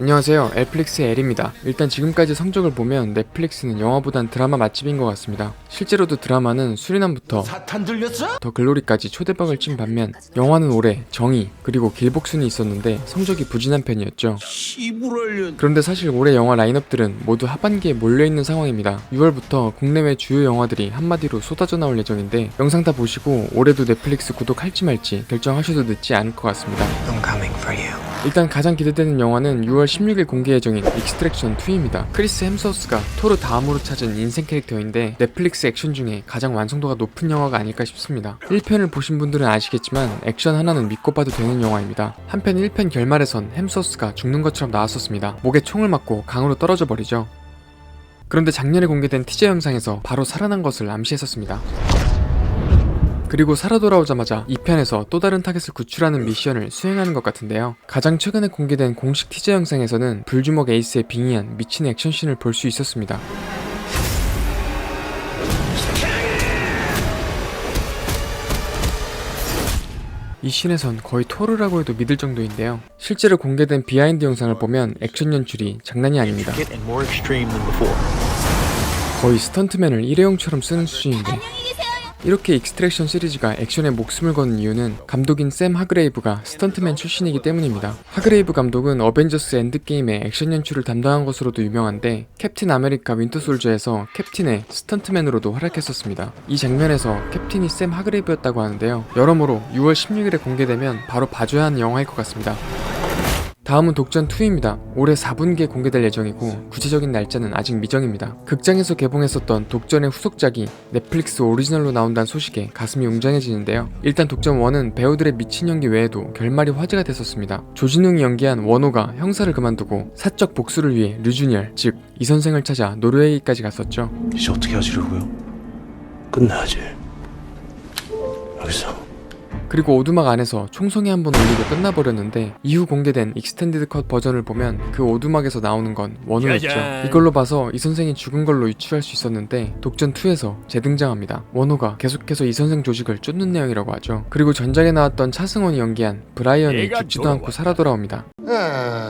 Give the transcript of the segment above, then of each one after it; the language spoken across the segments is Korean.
안녕하세요, 엘플릭스의 엘입니다. 일단 지금까지 성적을 보면 넷플릭스는 영화보단 드라마 맛집인 것 같습니다. 실제로도 드라마는 수리남부터 사탄 들렸어? 더 글로리까지 초대박을 친 반면 영화는 올해 정의 그리고 길복순이 있었는데 성적이 부진한 편이었죠. 시부랄년. 그런데 사실 올해 영화 라인업들은 모두 하반기에 몰려있는 상황입니다. 6월부터 국내외 주요 영화들이 한마디로 쏟아져 나올 예정인데 영상 다 보시고 올해도 넷플릭스 구독할지 말지 결정하셔도 늦지 않을 것 같습니다. 일단 가장 기대되는 영화는 6월 16일 공개 예정인 익스트랙션 2입니다. 크리스 햄스워스가 토르 다음으로 찾은 인생 캐릭터인데 넷플릭스 액션 중에 가장 완성도가 높은 영화가 아닐까 싶습니다. 1편을 보신 분들은 아시겠지만 액션 하나는 믿고 봐도 되는 영화입니다. 한편 1편 결말에선 햄스워스가 죽는 것처럼 나왔었습니다. 목에 총을 맞고 강으로 떨어져 버리죠. 그런데 작년에 공개된 티저 영상에서 바로 살아난 것을 암시했었습니다. 그리고 살아 돌아오자마자 2편에서 또 다른 타겟을 구출하는 미션을 수행하는 것 같은데요. 가장 최근에 공개된 공식 티저 영상에서는 불주먹 에이스의 빙의한 미친 액션씬을 볼 수 있었습니다. 이 씬에선 거의 토르라고 해도 믿을 정도인데요. 실제로 공개된 비하인드 영상을 보면 액션 연출이 장난이 아닙니다. 거의 스턴트맨을 일회용처럼 쓰는 수준인데 이렇게 익스트랙션 시리즈가 액션에 목숨을 거는 이유는 감독인 샘 하그레이브가 스턴트맨 출신이기 때문입니다. 하그레이브 감독은 어벤져스 엔드게임의 액션 연출을 담당한 것으로도 유명한데 캡틴 아메리카 윈터 솔저에서 캡틴의 스턴트맨으로도 활약했었습니다. 이 장면에서 캡틴이 샘 하그레이브였다고 하는데요. 여러모로 6월 16일에 공개되면 바로 봐줘야 하는 영화일 것 같습니다. 다음은 독전2입니다. 올해 4분기에 공개될 예정이고 구체적인 날짜는 아직 미정입니다. 극장에서 개봉했었던 독전의 후속작이 넷플릭스 오리지널로 나온다는 소식에 가슴이 웅장해지는데요. 일단 독전1은 배우들의 미친 연기 외에도 결말이 화제가 됐었습니다. 조진웅이 연기한 원호가 형사를 그만두고 사적 복수를 위해 류준열, 즉 이선생을 찾아 노르웨이까지 갔었죠. 이제 어떻게 하시려고요? 끝나야지. 여기서. 그리고 오두막 안에서 총성이 한번 울리고 끝나버렸는데 이후 공개된 익스텐디드 컷 버전을 보면 그 오두막에서 나오는 건 원호였죠. 이걸로 봐서 이 선생이 죽은 걸로 유추할 수 있었는데 독전2에서 재등장합니다. 원호가 계속해서 이 선생 조직을 쫓는 내용이라고 하죠. 그리고 전작에 나왔던 차승원이 연기한 브라이언이 죽지도 않고 살아 돌아옵니다.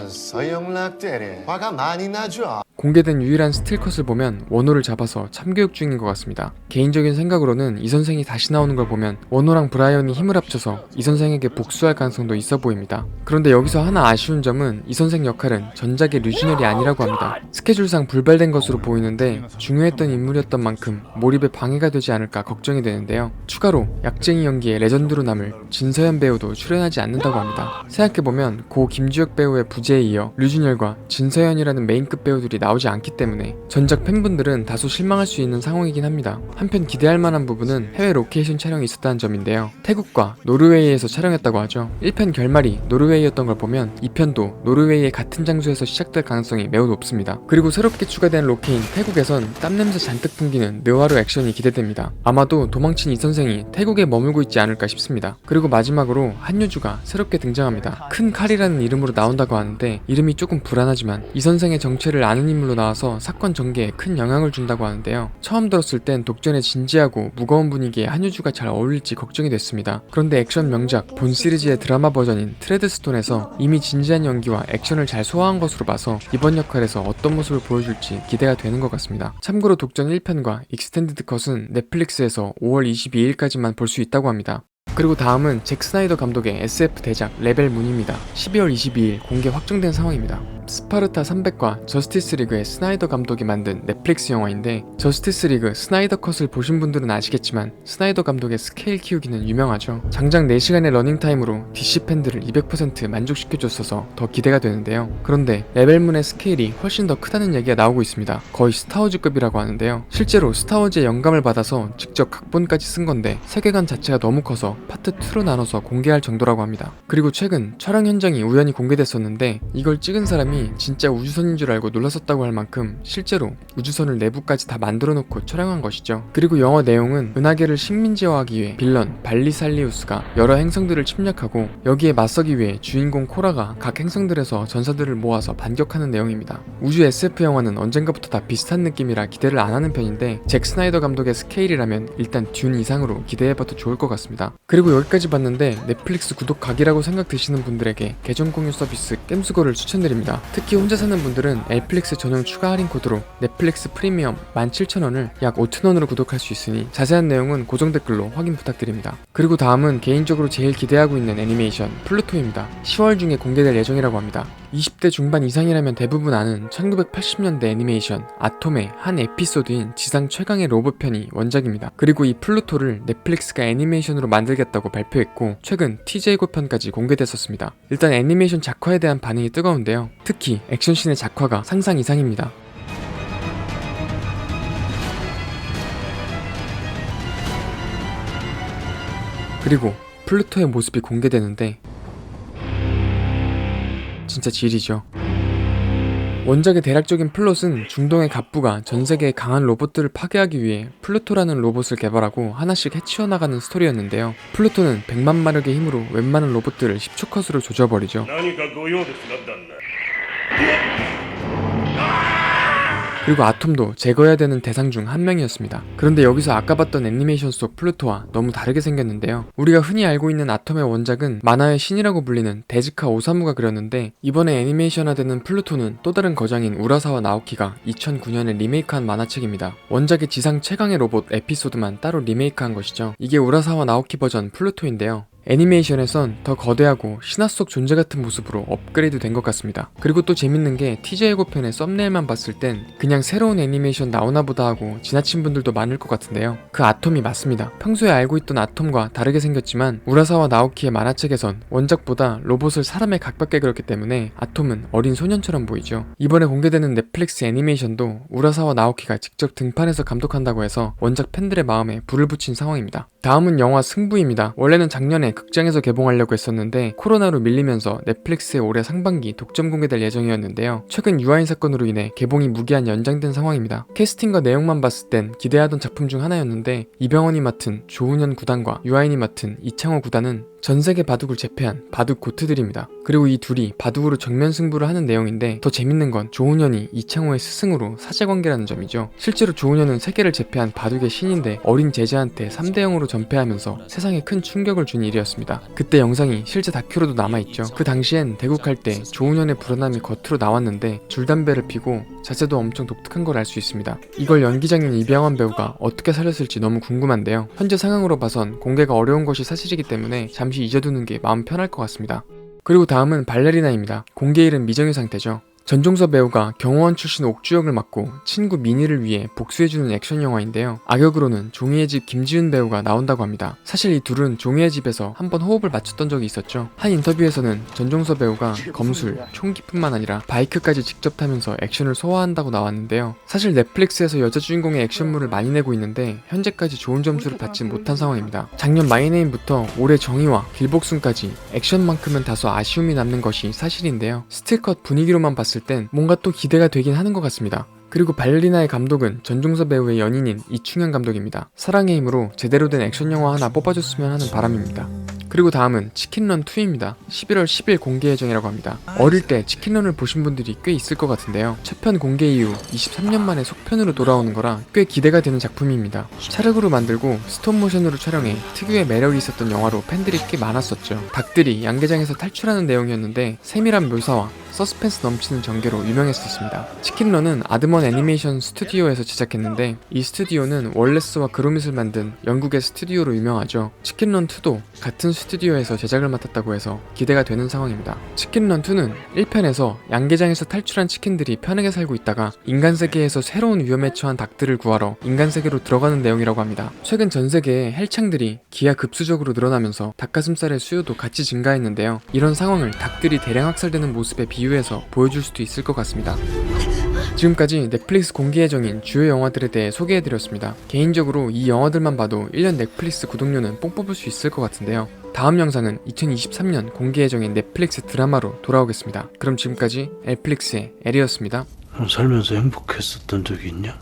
서영락대래 화가 많이 나죠. 공개된 유일한 스틸컷을 보면 원호를 잡아서 참교육 중인 것 같습니다. 개인적인 생각으로는 이 선생이 다시 나오는 걸 보면 원호랑 브라이언이 힘을 합쳐서 이 선생에게 복수할 가능성도 있어 보입니다. 그런데 여기서 하나 아쉬운 점은 이 선생 역할은 전작의 류준열이 아니라고 합니다. 스케줄상 불발된 것으로 보이는데 중요했던 인물이었던 만큼 몰입에 방해가 되지 않을까 걱정이 되는데요. 추가로 약쟁이 연기의 레전드로 남을 진서연 배우도 출연하지 않는다고 합니다. 생각해보면 고 김주혁 배우의 부재에 이어 류준열과 진서연이라는 메인급 배우들이 나오지 않기 때문에 전작 팬분들은 다소 실망할 수 있는 상황이긴 합니다. 한편 기대할 만한 부분은 해외 로케이션 촬영이 있었다는 점인데요. 태국과 노르웨이에서 촬영했다고 하죠. 1편 결말이 노르웨이였던 걸 보면 2편도 노르웨이의 같은 장소에서 시작될 가능성이 매우 높습니다. 그리고 새롭게 추가된 로케인 태국에선 땀냄새 잔뜩 풍기는 느와르 액션이 기대됩니다. 아마도 도망친 이 선생이 태국에 머물고 있지 않을까 싶습니다. 그리고 마지막으로 한효주가 새롭게 등장합니다. 큰 칼이라는 이름으로 나온다고 하는데 이름이 조금 불안하지만 이 선생의 정체를 아는 인물로 나와서 사건 전개에 큰 영향을 준다고 하는데요. 처음 들었을 땐 독전의 진지하고 무거운 분위기에 한효주가 잘 어울릴지 걱정이 됐습니다. 그런데 액션 명작 본 시리즈의 드라마 버전인 트레드스톤에서 이미 진지한 연기와 액션을 잘 소화한 것으로 봐서 이번 역할에서 어떤 모습을 보여줄지 기대가 되는 것 같습니다. 참고로 독전 1편과 익스텐디드 컷은 넷플릭스에서 5월 22일까지만 볼 수 있다고 합니다. 그리고 다음은 잭 스나이더 감독의 SF 대작 레벨 문입니다. 12월 22일 공개 확정된 상황입니다. 스파르타 300과 저스티스 리그의 스나이더 감독이 만든 넷플릭스 영화인데 저스티스 리그 스나이더 컷을 보신 분들은 아시겠지만 스나이더 감독의 스케일 키우기는 유명하죠. 장장 4시간의 러닝타임으로 DC 팬들을 200% 만족시켜줬어서 더 기대가 되는데요. 그런데 레벨문의 스케일이 훨씬 더 크다는 얘기가 나오고 있습니다. 거의 스타워즈급이라고 하는데요. 실제로 스타워즈의 영감을 받아서 직접 각본까지 쓴 건데 세계관 자체가 너무 커서 파트 2로 나눠서 공개할 정도라고 합니다. 그리고 최근 촬영 현장이 우연히 공개됐었는데 이걸 찍은 사람이 진짜 우주선인 줄 알고 놀랐었다고 할 만큼 실제로 우주선을 내부까지 다 만들어 놓고 촬영한 것이죠. 그리고 영화 내용은 은하계를 식민지화하기 위해 빌런 발리살리우스가 여러 행성들을 침략하고 여기에 맞서기 위해 주인공 코라가 각 행성들에서 전사들을 모아서 반격하는 내용입니다. 우주 SF 영화는 언젠가부터 다 비슷한 느낌이라 기대를 안 하는 편인데 잭 스나이더 감독의 스케일이라면 일단 듄 이상으로 기대해봐도 좋을 것 같습니다. 그리고 여기까지 봤는데 넷플릭스 구독 각이라고 생각 드시는 분들에게 계정 공유 서비스 겜스고를 추천드립니다. 특히 혼자 사는 분들은 넷플릭스 전용 추가 할인 코드로 넷플릭스 프리미엄 17,000원을 약 5,000원으로 구독할 수 있으니 자세한 내용은 고정 댓글로 확인 부탁드립니다. 그리고 다음은 개인적으로 제일 기대하고 있는 애니메이션 플루토입니다. 10월 중에 공개될 예정이라고 합니다. 20대 중반 이상이라면 대부분 아는 1980년대 애니메이션 아톰의 한 에피소드인 지상 최강의 로봇 편이 원작입니다. 그리고 이 플루토를 넷플릭스가 애니메이션으로 만들겠다고 발표했고 최근 TJ 고편까지 공개됐었습니다. 일단 애니메이션 작화에 대한 반응이 뜨거운데요. 특히 액션씬의 작화가 상상 이상입니다. 그리고 플루토의 모습이 공개되는데 진짜 질이죠. 원작의 대략적인 플롯은 중동의 갑부가 전세계의 강한 로봇들을 파괴하기 위해 플루토라는 로봇을 개발하고 하나씩 해치워나가는 스토리였는데요. 플루토는 100만 마력의 힘으로 웬만한 로봇들을 10초 컷으로 조져버리죠. 그리고 아톰도 제거해야 되는 대상 중 한 명이었습니다. 그런데 여기서 아까 봤던 애니메이션 속 플루토와 너무 다르게 생겼는데요. 우리가 흔히 알고 있는 아톰의 원작은 만화의 신이라고 불리는 데즈카 오사무가 그렸는데 이번에 애니메이션화되는 플루토는 또 다른 거장인 우라사와 나오키가 2009년에 리메이크한 만화책입니다. 원작의 지상 최강의 로봇 에피소드만 따로 리메이크한 것이죠. 이게 우라사와 나오키 버전 플루토인데요. 애니메이션에선 더 거대하고 신화 속 존재 같은 모습으로 업그레이드 된 것 같습니다. 그리고 또 재밌는 게 TJ 예고편의 썸네일만 봤을 땐 그냥 새로운 애니메이션 나오나 보다 하고 지나친 분들도 많을 것 같은데요. 그 아톰이 맞습니다. 평소에 알고 있던 아톰과 다르게 생겼지만 우라사와 나오키의 만화책에선 원작보다 로봇을 사람에 가깝게 그렸기 때문에 아톰은 어린 소년처럼 보이죠. 이번에 공개되는 넷플릭스 애니메이션도 우라사와 나오키가 직접 등판해서 감독한다고 해서 원작 팬들의 마음에 불을 붙인 상황입니다. 다음은 영화 승부입니다. 원래는 작년에 극장에서 개봉하려고 했었는데 코로나로 밀리면서 넷플릭스에 올해 상반기 독점 공개될 예정이었는데요. 최근 유아인 사건으로 인해 개봉이 무기한 연장된 상황입니다. 캐스팅과 내용만 봤을 땐 기대하던 작품 중 하나였는데 이병헌이 맡은 조훈현 구단과 유아인이 맡은 이창호 구단은 전세계 바둑을 제패한 바둑 고트들입니다. 그리고 이 둘이 바둑으로 정면 승부를 하는 내용인데 더 재밌는 건 조훈현이 이창호의 스승으로 사제관계라는 점이죠. 실제로 조훈현은 세계를 제패한 바둑의 신인데 어린 제자한테 3대0으로 전패하면서 세상에 큰 충격을 준 일이었습니다. 그때 영상이 실제 다큐로도 남아있죠. 그 당시엔 대국할 때 조훈현의 불안함이 겉으로 나왔는데 줄담배를 피고 자세도 엄청 독특한 걸 알 수 있습니다. 이걸 연기자인 이병헌 배우가 어떻게 살렸을지 너무 궁금한데요. 현재 상황으로 봐선 공개가 어려운 것이 사실이기 때문에 잠시 잊어두는 게 마음 편할 것 같습니다. 그리고 다음은 발레리나입니다. 공개일은 미정의 상태죠. 전종서 배우가 경호원 출신 옥주역을 맡고 친구 미니를 위해 복수해주는 액션 영화인데요. 악역으로는 종이의 집 김지훈 배우가 나온다고 합니다. 사실 이 둘은 종이의 집에서 한번 호흡을 맞췄던 적이 있었죠. 한 인터뷰에서는 전종서 배우가 검술, 총기뿐만 아니라 바이크까지 직접 타면서 액션을 소화한다고 나왔는데요. 사실 넷플릭스에서 여자 주인공의 액션물을 많이 내고 있는데 현재까지 좋은 점수를 받지 못한 상황입니다. 작년 마이네임부터 올해 정의와 길복순까지 액션만큼은 다소 아쉬움이 남는 것이 사실인데요. 스틸컷 분위기로만 봤을 땐 뭔가 또 기대가 되긴 하는 것 같습니다. 그리고 발레리나의 감독은 전종서 배우의 연인인 이충현 감독입니다. 사랑의 힘으로 제대로 된 액션 영화 하나 뽑아줬으면 하는 바람입니다. 그리고 다음은 치킨런2입니다. 11월 10일 공개 예정이라고 합니다. 어릴 때 치킨런을 보신 분들이 꽤 있을 것 같은데요. 첫 편 공개 이후 23년 만에 속편으로 돌아오는 거라 꽤 기대가 되는 작품입니다. 찰흙으로 만들고 스톱모션으로 촬영해 특유의 매력이 있었던 영화로 팬들이 꽤 많았었죠. 닭들이 양계장에서 탈출하는 내용이었는데 세밀한 묘사와 서스펜스 넘치는 전개로 유명했었습니다. 치킨런은 아드먼 애니메이션 스튜디오에서 제작했는데 이 스튜디오는 월레스와 그로밋을 만든 영국의 스튜디오로 유명하죠. 치킨런2도 같은 스튜디오에서 제작을 맡았다고 해서 기대가 되는 상황입니다. 치킨런2는 1편에서 양계장에서 탈출한 치킨들이 편하게 살고 있다가 인간 세계에서 새로운 위험에 처한 닭들을 구하러 인간 세계로 들어가는 내용이라고 합니다. 최근 전 세계에 헬창들이 기하급수적으로 늘어나면서 닭가슴살의 수요도 같이 증가했는데요. 이런 상황을 닭들이 대량 학살되는 모습에 비유해서 보여줄 수도 있을 것 같습니다. 지금까지 넷플릭스 공개 예정인 주요 영화들에 대해 소개해드렸습니다. 개인적으로 이 영화들만 봐도 1년 넷플릭스 구독료는 뽕 뽑을 수 있을 것 같은데요. 다음 영상은 2023년 공개 예정인 넷플릭스 드라마로 돌아오겠습니다. 그럼 지금까지 넷플릭스의 에리였습니다. 살면서 행복했었던 적이 있냐?